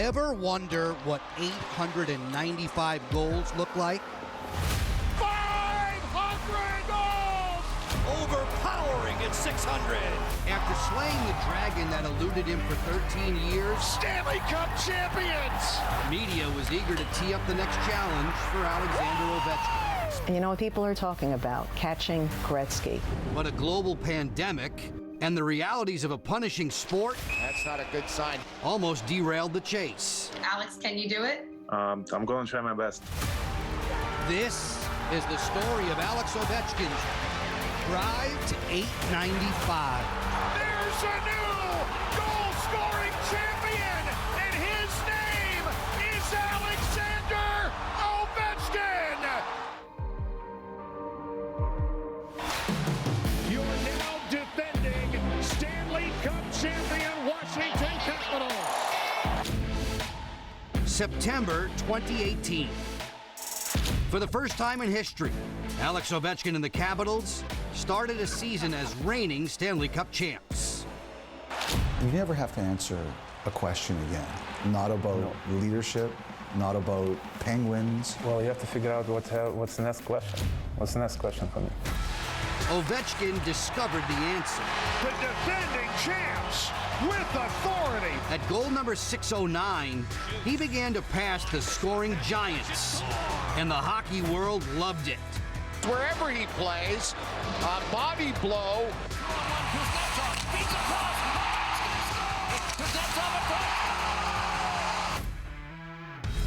Ever wonder what 895 goals look like? 500 goals! Overpowering at 600. After slaying the dragon that eluded him for 13 years, Stanley Cup champions! the media was eager to tee up the next challenge for Alexander Ovechkin. And you know what people are talking about? Catching Gretzky. But a global pandemic and the realities of a punishing sport That's not a good sign. almost derailed the chase. Alex, can you do it? I'm going to try my best. This is the story of Alex Ovechkin's drive to 895. There's a new goal-scoring champion, and his name is Alexander Ovechkin! You're now defending Stanley Cup champion Washington Capitals. September 2018. For the first time in history, Alex Ovechkin and the Capitals started a season as reigning Stanley Cup champs. You never have to answer a question again. Not about leadership, not about Penguins. Well, you have to figure out what's the next question. What's the next question for me? Ovechkin discovered the answer. The defending champs with authority. At goal number 609, he began to pass the scoring giants, and the hockey world loved it. Wherever he plays, a body blow.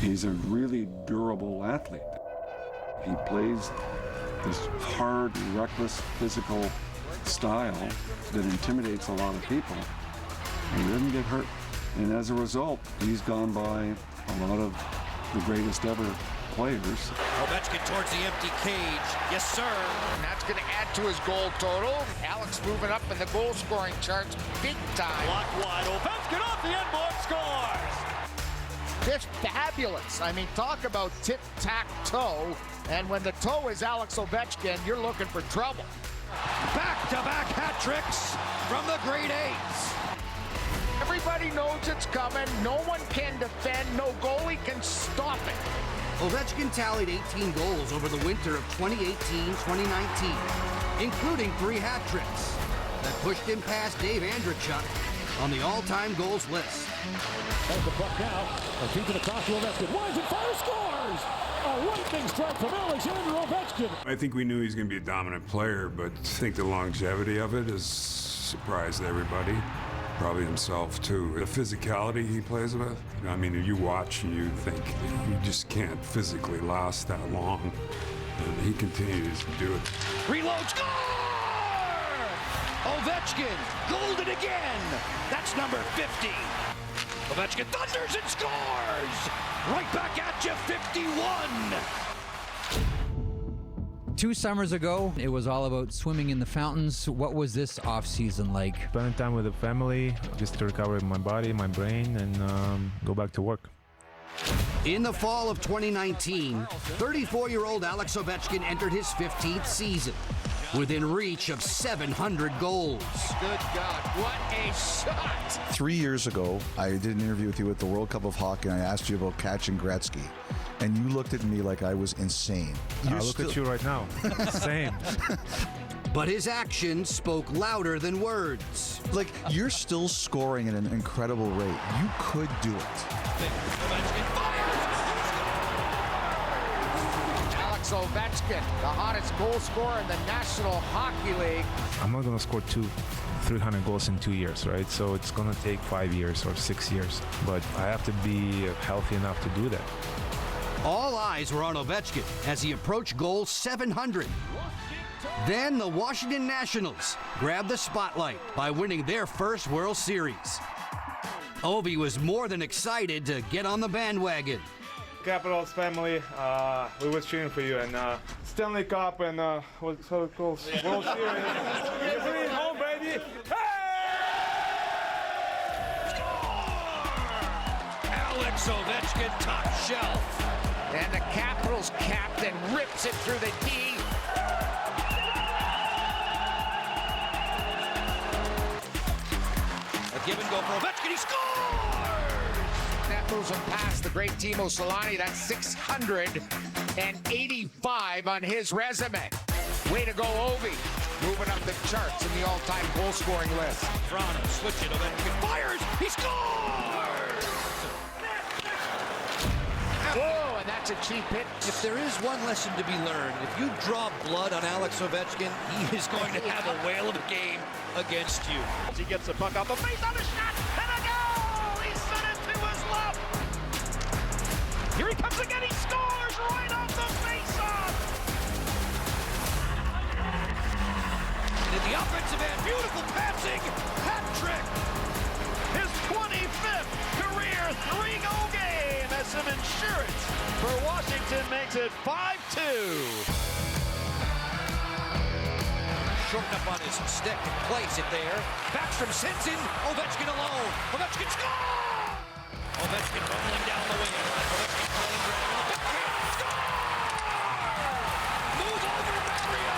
He's a really durable athlete. He plays this hard, reckless, physical style that intimidates a lot of people. He doesn't get hurt. And as a result, he's gone by a lot of the greatest ever players. Ovechkin towards the empty cage. Yes, sir. And that's going to add to his goal total. Alex moving up in the goal-scoring charts big time. Block wide. Ovechkin off the end board scores. It's fabulous. I mean, talk about tic-tac-toe. And when the toe is Alex Ovechkin, you're looking for trouble. Back-to-back hat tricks from the Great Eights. Everybody knows it's coming. No one can defend. No goalie can stop it. Ovechkin tallied 18 goals over the winter of 2018-2019, including 3 hat tricks that pushed him past Dave Andreychuk on the all-time goals list. Has the puck now. A feed to the top to Ovechkin. Winds and fire, scores! A lightning strike from Alexander Ovechkin. I think we knew he was going to be a dominant player, but I think the longevity of it has surprised everybody. Probably himself, too. The physicality he plays with. I mean, you watch and you think you just can't physically last that long. And he continues to do it. Reload, score! Ovechkin, golden again. That's number 50. Ovechkin thunders and scores. Right back at you, 51. 2 summers ago, it was all about swimming in the fountains. What was this off-season like? Spending time with the family, just to recover my body, my brain, and go back to work. In the fall of 2019, 34-year-old Alex Ovechkin entered his 15th season, within reach of 700 goals. Good God, what a shot! 3 years ago, I did an interview with you at the World Cup of Hockey, and I asked you about catching Gretzky. And you looked at me like I was insane. I look at you right now. Same. But his actions spoke louder than words. Like, you're still scoring at an incredible rate. You could do it. Alex Ovechkin, the hottest goal scorer in the National Hockey League. I'm not going to score 300 goals in 2 years, right? So it's going to take 5 years or 6 years. But I have to be healthy enough to do that. All eyes were on Ovechkin as he approached goal 700. Then the Washington Nationals grabbed the spotlight by winning their first World Series. Ovi was more than excited to get on the bandwagon. Capitals family, we was cheering for you, and Stanley Cup and what's so cool, World Series. You're bringing home, baby! Alex Ovechkin, top shelf. And the Capitals captain rips it through the D. A give and go for Ovechkin, he scores! That moves him past the great Timo Solani. That's 685 on his resume. Way to go, Ovi. Moving up the charts in the all-time goal-scoring list. Toronto, switch it, Ovechkin fires, he scores! Whoa, and that's a cheap hit. If there is one lesson to be learned, if you draw blood on Alex Ovechkin, he is going to have a whale of a game against you. He gets the puck off the face on the shot, and a goal! He sent it to his left. Here he comes again, he scores right off the face-off! In the offensive end, beautiful passing, hat trick! His 25th career 3-goal game as some insurance for Washington makes it 5-2. Shortened up on his stick, plays it there. Backstrom sends in, Ovechkin alone. Ovechkin scores! Ovechkin rolling down the wing. Ovechkin playing ground on the backhand. Score! Move over, Mario!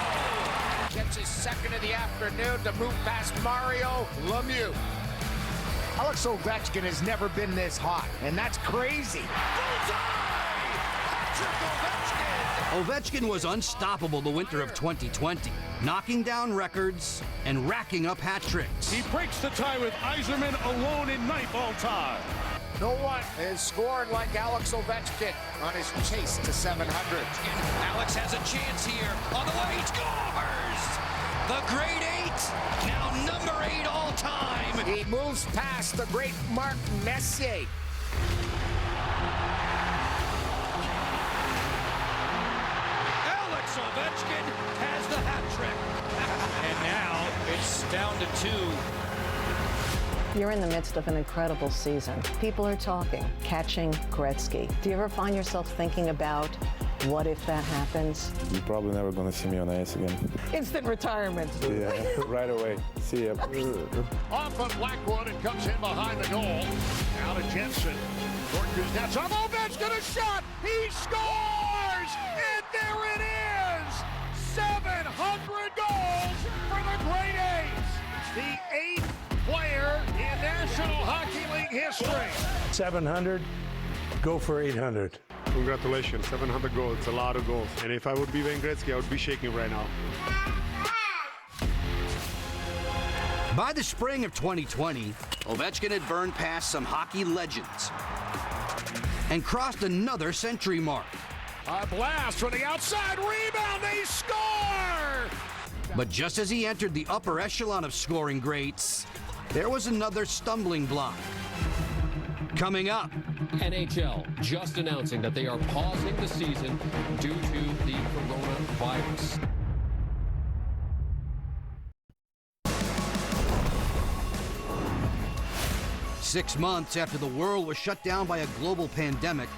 Gets his second of the afternoon to move past Mario Lemieux. Alex Ovechkin has never been this hot, and that's crazy. Ovechkin was unstoppable the winter of 2020, knocking down records and racking up hat tricks. He breaks the tie with Yzerman alone in ninth all-time. No one has scored like Alex Ovechkin on his chase to 700. Alex has a chance here. On the way, he scores! The great 8, now number 8 all time. He moves past the great Mark Messier. Alex Ovechkin has the hat trick. And now it's down to 2. You're in the midst of an incredible season. People are talking, catching Gretzky. Do you ever find yourself thinking about what if that happens? You're probably never going to see me on the ice again. Instant retirement. Yeah, right away. See ya. Off of Blackwood, it comes in behind the goal. Now to Jensen. Gordon Kuznetsov, Ovechkin a shot! He scores! And there it is! 700 goals for the Great Eights! The 8th player in National Hockey League history. 700, go for 800. Congratulations, 700 goals. It's a lot of goals. And if I would be Wayne Gretzky, I would be shaking right now. By the spring of 2020, Ovechkin had burned past some hockey legends and crossed another century mark. A blast from the outside, rebound, they score! But just as he entered the upper echelon of scoring greats, there was another stumbling block. Coming up. NHL just announcing that they are pausing the season due to the coronavirus. Six months after the world was shut down by a global pandemic,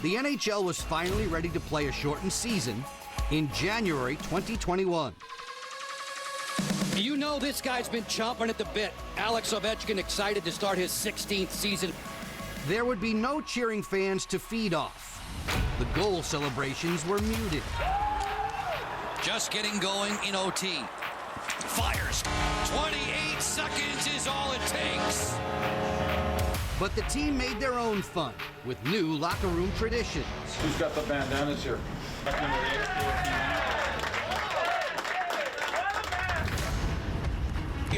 the NHL was finally ready to play a shortened season in January 2021. You know this guy's been chomping at the bit. Alex Ovechkin excited to start his 16th season. There would be no cheering fans to feed off. The goal celebrations were muted. Just getting going in OT. Fires. 28 seconds is all it takes. But the team made their own fun with new locker room traditions. Who's got the bandanas here?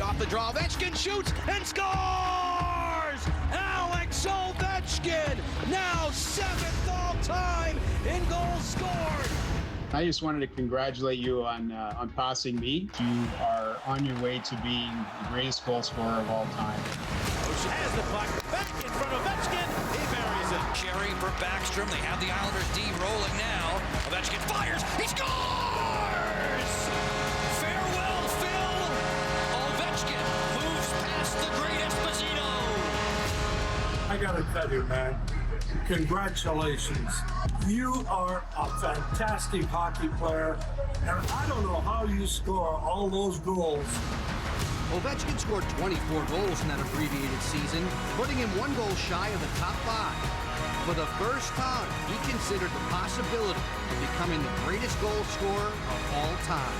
Off the draw, Ovechkin shoots and scores! Alex Ovechkin, now 7th all-time in goals scored. I just wanted to congratulate you on passing me. You are on your way to being the greatest goal scorer of all time. Ocean has the puck, back in front of Ovechkin, he buries it. Cherry for Backstrom, they have the Islanders D rolling now. Ovechkin fires, he scores! Farewell, Phil! Ovechkin moves past the great Esposito. I gotta tell you, man, congratulations. You are a fantastic hockey player, and I don't know how you score all those goals. Ovechkin scored 24 goals in that abbreviated season, putting him one goal shy of the top 5. For the first time, he considered the possibility of becoming the greatest goal scorer of all time.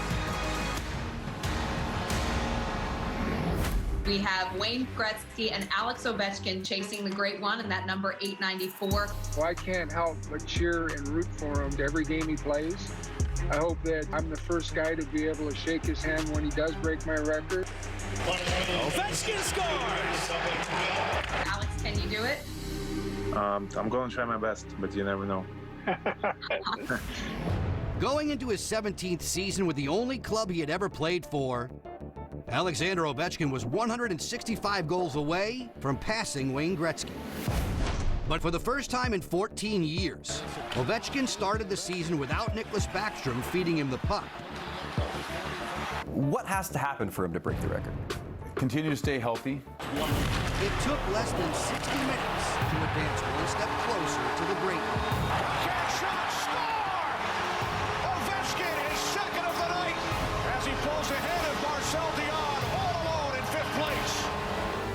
We have Wayne Gretzky and Alex Ovechkin chasing the great one in that number 894. Well, I can't help but cheer and root for him every game he plays. I hope that I'm the first guy to be able to shake his hand when he does break my record. Ovechkin scores! Alex, can you do it? I'm going to try my best, but you never know. Going into his 17th season with the only club he had ever played for, Alexander Ovechkin was 165 goals away from passing Wayne Gretzky. But for the first time in 14 years, Ovechkin started the season without Nicklas Backstrom feeding him the puck. What has to happen for him to break the record? Continue to stay healthy. It took less than 60 minutes to advance one step closer to the great one. Backhand shot, score! Ovechkin is second of the night as he pulls ahead of Marcel Dion all alone in 5th place.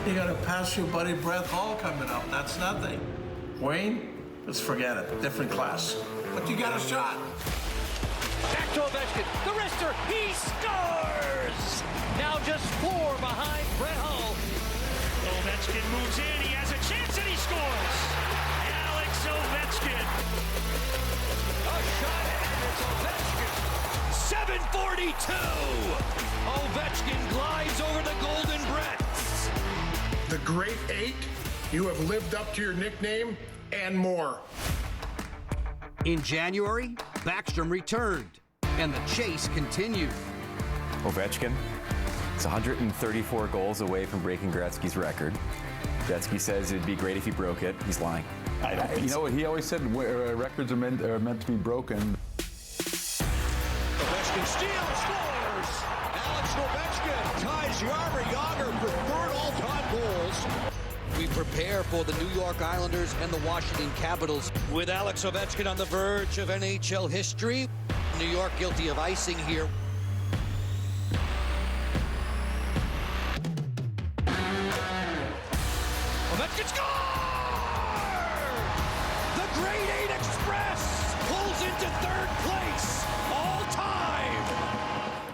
You got a pass your buddy Brett Hall coming up. That's nothing. Wayne, let's forget it. Different class. But you got a shot. Back to Ovechkin. The wrister. He scores! Now just 4 behind Brett Hull. Ovechkin moves in. He has a chance and he scores. Alex Ovechkin. A shot and it's Ovechkin. 7:42. Ovechkin glides over the Golden Brets. The Great Eight. You have lived up to your nickname and more. In January, Backstrom returned, and the chase continued. Ovechkin is 134 goals away from breaking Gretzky's record. Gretzky says it'd be great if he broke it. He's lying. You know what he always said? Records are meant to be broken. Ovechkin steals, scores! Alex Ovechkin ties Jaromir Jagr for 3rd all-time goals. We prepare for the New York Islanders and the Washington Capitals. With Alex Ovechkin on the verge of NHL history. New York guilty of icing here. Ovechkin scores! The Great 8 Express pulls into 3rd place all time.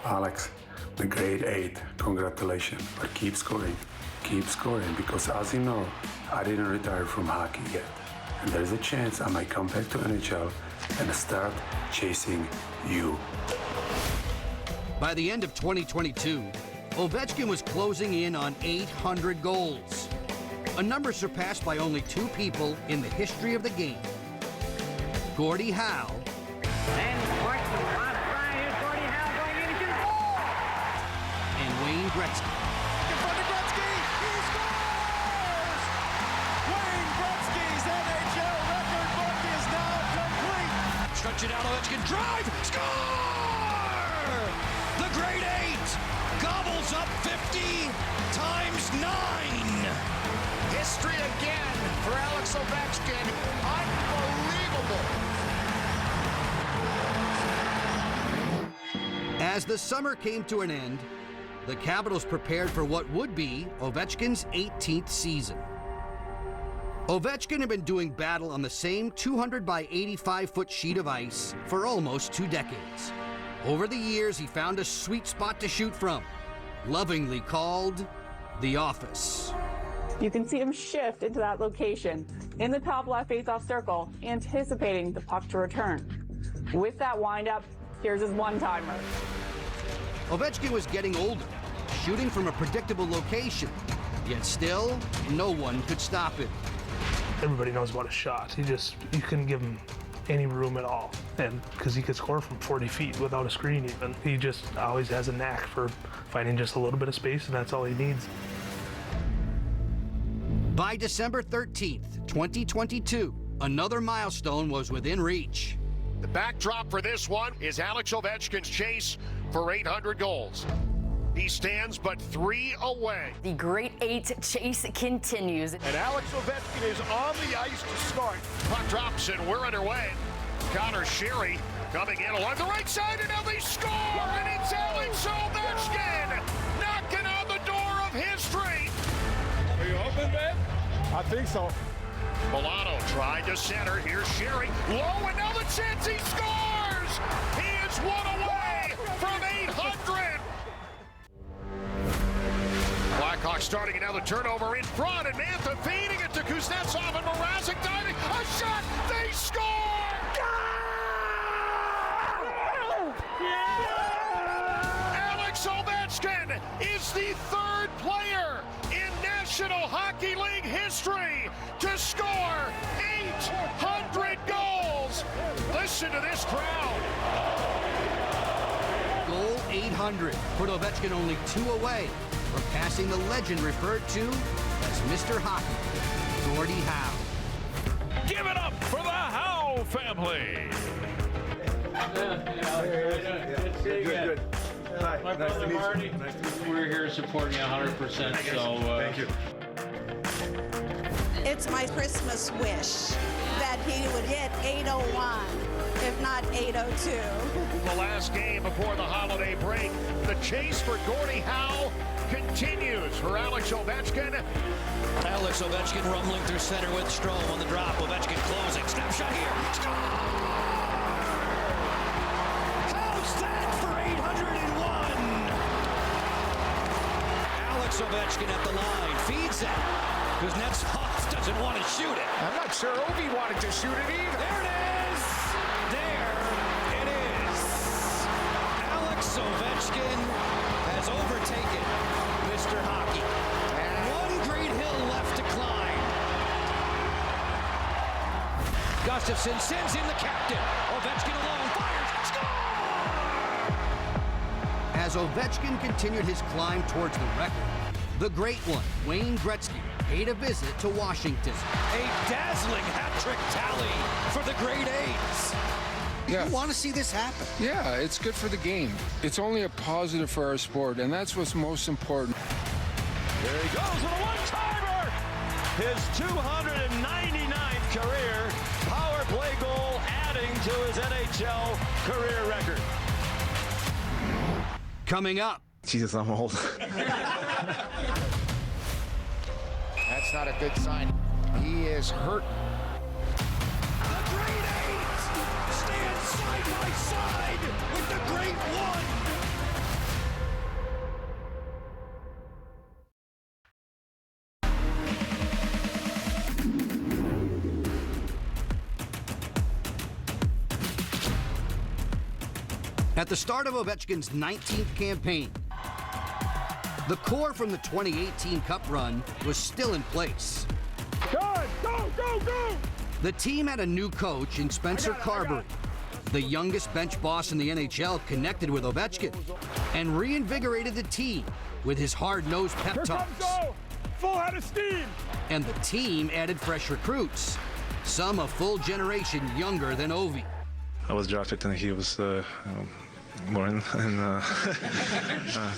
Alex, the Great 8, congratulations, but keep scoring. Keep scoring, because as you know, I didn't retire from hockey yet. And there's a chance I might come back to NHL and start chasing you. By the end of 2022, Ovechkin was closing in on 800 goals, a number surpassed by only 2 people in the history of the game. Gordie Howe and Wayne Gretzky. In front of Gretzky, he scores! Wayne Gretzky's NHL record book is now complete. Stretch it out, Ovechkin drive, score! The Great 8 gobbles up 50 times 9. History again for Alex Ovechkin. Unbelievable. As the summer came to an end, the Capitals prepared for what would be Ovechkin's 18th season. Ovechkin had been doing battle on the same 200 by 85-foot sheet of ice for almost 2 decades. Over the years, he found a sweet spot to shoot from, lovingly called the office. You can see him shift into that location in the top left face-off circle, anticipating the puck to return. With that windup, here's his one-timer. Ovechkin was getting older, shooting from a predictable location, yet still, no one could stop him. Everybody knows about a shot. You couldn't give him any room at all, and because he could score from 40 feet without a screen even. He just always has a knack for finding just a little bit of space, and that's all he needs. By December 13th, 2022, another milestone was within reach. The backdrop for this one is Alex Ovechkin's chase for 800 goals. He stands but 3 away. The Great 8 chase continues. And Alex Ovechkin is on the ice to start. Puck drops and we're underway. Connor Sherry coming in along the right side, and now they score! And it's Alex Ovechkin knocking on the door of history. Are you open, man? I think so. Milano tried to center. Here's Sherry. Low, and now the chance he scores! He is 1 away from 800. Blackhawks starting another turnover in front, and Mantha feeding it to Kuznetsov, and Mrazek diving. A shot! They score! Alex Ovechkin is the third player in National Hockey League history to score 800 goals. Listen to this crowd. Goal 800 put Ovechkin only 2 away from passing the legend referred to as Mr. Hockey, Gordie Howe. Give it up for the Howe family. Good. Hi, My brother Marty, we're here supporting you 100%. Thank you. It's my Christmas wish that he would hit 801, if not 802. The last game before the holiday break, the chase for Gordie Howe continues for Alex Ovechkin. Alex Ovechkin rumbling through center with Strome on the drop. Ovechkin closing. Snapshot here. How's that for 801? Alex Ovechkin at the line. Feeds it. Kuznetsov doesn't want to shoot it. I'm not sure Ovi wanted to shoot it either. There it is. There it is. Alex Ovechkin has overtaken Mr. Hockey. One great hill left to climb. Gustafsson sends in the captain. Ovechkin alone fires. Score! As Ovechkin continued his climb towards the record, the great one, Wayne Gretzky, paid a visit to Washington. A dazzling hat-trick tally for the Great Eights. Yeah. You want to see this happen? Yeah, it's good for the game. It's only a positive for our sport, and that's what's most important. There he goes with a one-timer. His 299th career power play goal, adding to his NHL career record. Coming up. Jesus, I'm old. That's not a good sign. He is hurt. The Great Eight stand side by side with the Great One. At the start of Ovechkin's 19th campaign, the core from the 2018 Cup run was still in place. Go! The team had a new coach in Spencer Carberry. The youngest bench boss in the NHL connected with Ovechkin and reinvigorated the team with his hard-nosed pep talks. Full head of steam! And the team added fresh recruits, some a full generation younger than Ovi. I was drafted and he was born, and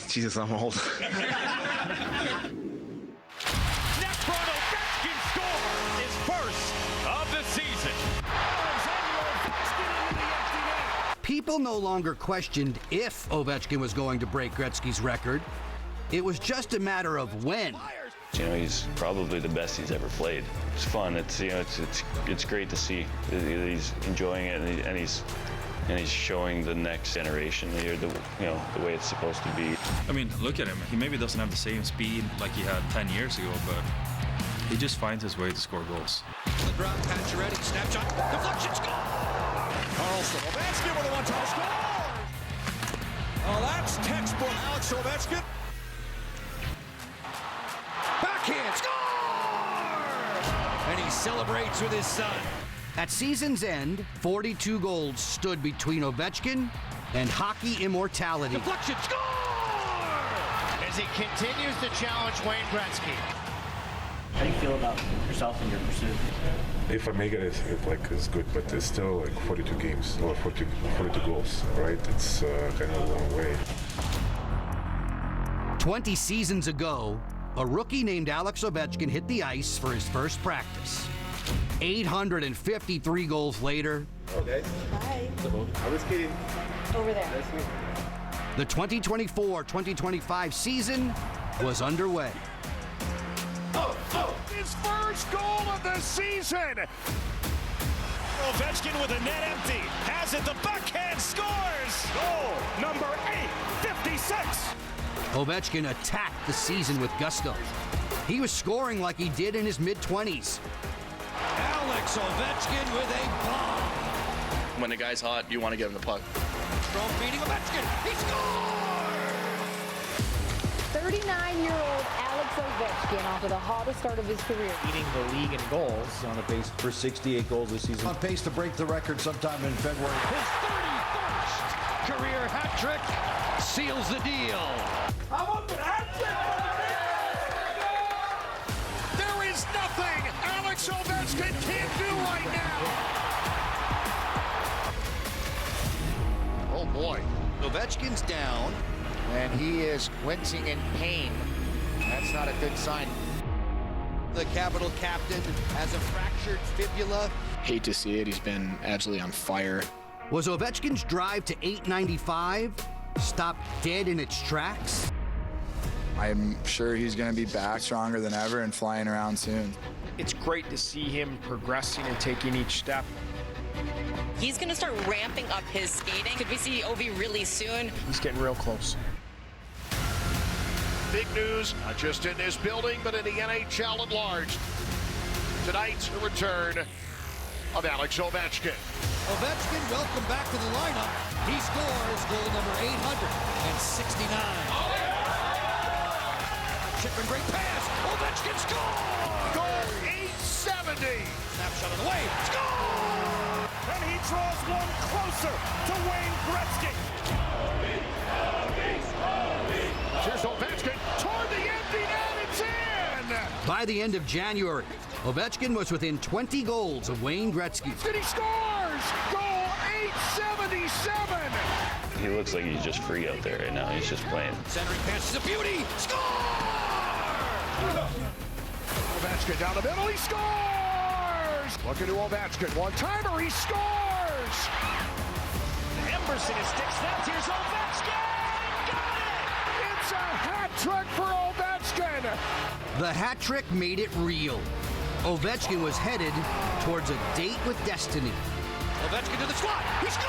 Jesus, I'm old. Necron Ovechkin score his first of the season. People no longer questioned if Ovechkin was going to break Gretzky's record. It was just a matter of when. You know, he's probably the best he's ever played. It's fun. It's it's great to see that he's enjoying it, and he's showing the next generation the way it's supposed to be. I mean, look at him. He maybe doesn't have the same speed like he had 10 years ago, but he just finds his way to score goals. The drop, Pacioretty, snapshot, deflection, score! Carlson, Ovechkin with a one-time score. Oh, that's textbook Alex Ovechkin. Backhand, score! And he celebrates with his son. At season's end, 42 goals stood between Ovechkin and hockey immortality. Deflection, score! As he continues to challenge Wayne Gretzky. How do you feel about yourself and your pursuit? If I make it, it's good, but it's still like 42 games or 42 goals, right? It's kind of a long way. 20 seasons ago, a rookie named Alex Ovechkin hit the ice for his first practice. 853 goals later. Okay. Hi. I was kidding. Over there. The 2024-2025 season was underway. His first goal of the season. Ovechkin with a net empty. Has it, the backhand scores. Goal number 856. Ovechkin attacked the season with gusto. He was scoring like he did in his mid-20s. Alex Ovechkin with a bomb. When the guy's hot, you want to give him the puck. Strome beating Ovechkin. He scores! 39-year-old Alex Ovechkin off to the hottest start of his career. Leading the league in goals. On a pace for 68 goals this season. On pace to break the record sometime in February. His 31st career hat trick seals the deal. How about the hat trick? There is nothing Alex Ovechkin can't do right now. Oh boy. Ovechkin's down. And he is wincing in pain. That's not a good sign. The Capital captain has a fractured fibula. Hate to see it. He's been absolutely on fire. Was Ovechkin's drive to .895 stopped dead in its tracks? I'm sure he's going to be back stronger than ever and flying around soon. It's great to see him progressing and taking each step. He's going to start ramping up his skating. Could we see Ovi really soon? He's getting real close. Big news, not just in this building, but in the NHL at large. Tonight, the return of Alex Ovechkin. Ovechkin, welcome back to the lineup. He scores goal number 869. Chip and great pass. Ovechkin scores! Goal 870. Snapshot of the way. Score! And he draws one closer to Wayne Gretzky. Here's Ovechkin toward the empty net. It's in! By the end of January, Ovechkin was within 20 goals of Wayne Gretzky. And he scores! Goal 877! He looks like he's just free out there right now. He's just playing. Centering pass is a beauty. Score! Ovechkin down the middle. He scores! Looking to Ovechkin. One-timer. He scores! Emberson is stick snapped. Here's Ovechkin! Got it! It's a hat trick for Ovechkin! The hat trick made it real. Ovechkin was headed towards a date with destiny. Ovechkin to the slot. He scores!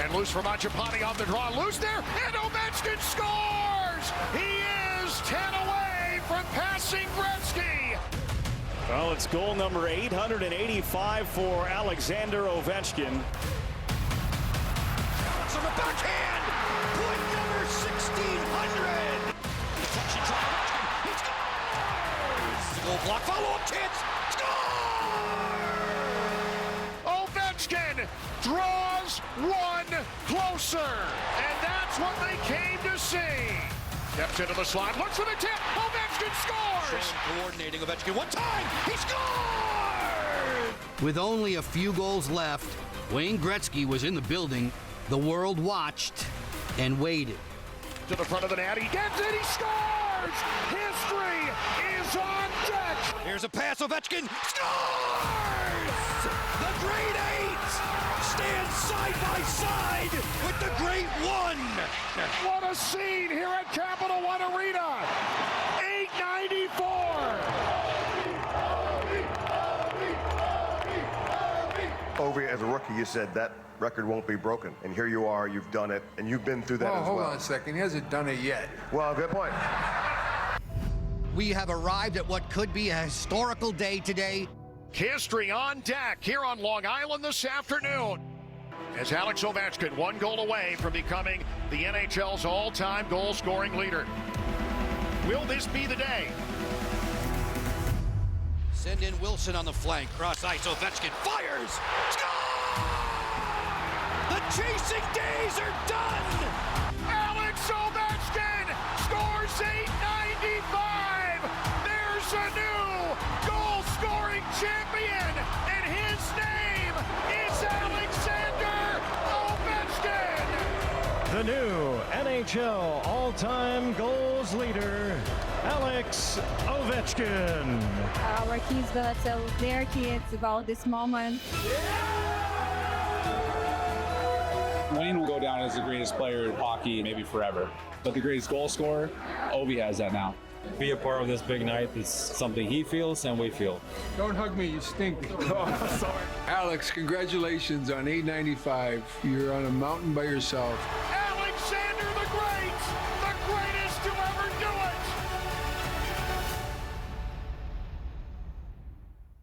And loose for Mangiapane on the draw. Loose there, and Ovechkin scores! He is 10 away from passing Gretzky. Well, it's goal number 885 for Alexander Ovechkin. That's on the backhand. Point number 1600. Deflection try Ovechkin. He scores! Goal block, follow-up chance. Score! Ovechkin draws one closer, and that's what they came to see. Steps into the slot, looks for the tip. Ovechkin scores! Coordinating Ovechkin one time. He scored! With only a few goals left, Wayne Gretzky was in the building. The world watched and waited. To the front of the net, he gets it, he scores! History is on deck! Here's a pass, Ovechkin scores! The Great Eight stand side by side with the Great One! What a scene here at Capital One Arena! 894! Ovi, as a rookie, you said that record won't be broken. And here you are, you've done it, and you've been through that as well. Hold on a second, he hasn't done it yet. Well, good point. We have arrived at what could be a historical day today. History on deck here on Long Island this afternoon. As Alex Ovechkin, one goal away from becoming the NHL's all-time goal-scoring leader. Will this be the day? Send in Wilson on the flank. Cross ice. Ovechkin fires. Score! The chasing days are done! Alex Ovechkin scores 895! There's a new goal-scoring champion, and his name is Alexander Ovechkin! The new NHL all-time goals leader, Alex Ovechkin. Our kids gonna tell their kids about this moment. Wayne will go down as the greatest player in hockey maybe forever, but the greatest goal scorer, Ovi has that now. Be a part of this big night is something he feels and we feel. Don't hug me, you stink. Oh, sorry. Alex, congratulations on 895. You're on a mountain by yourself.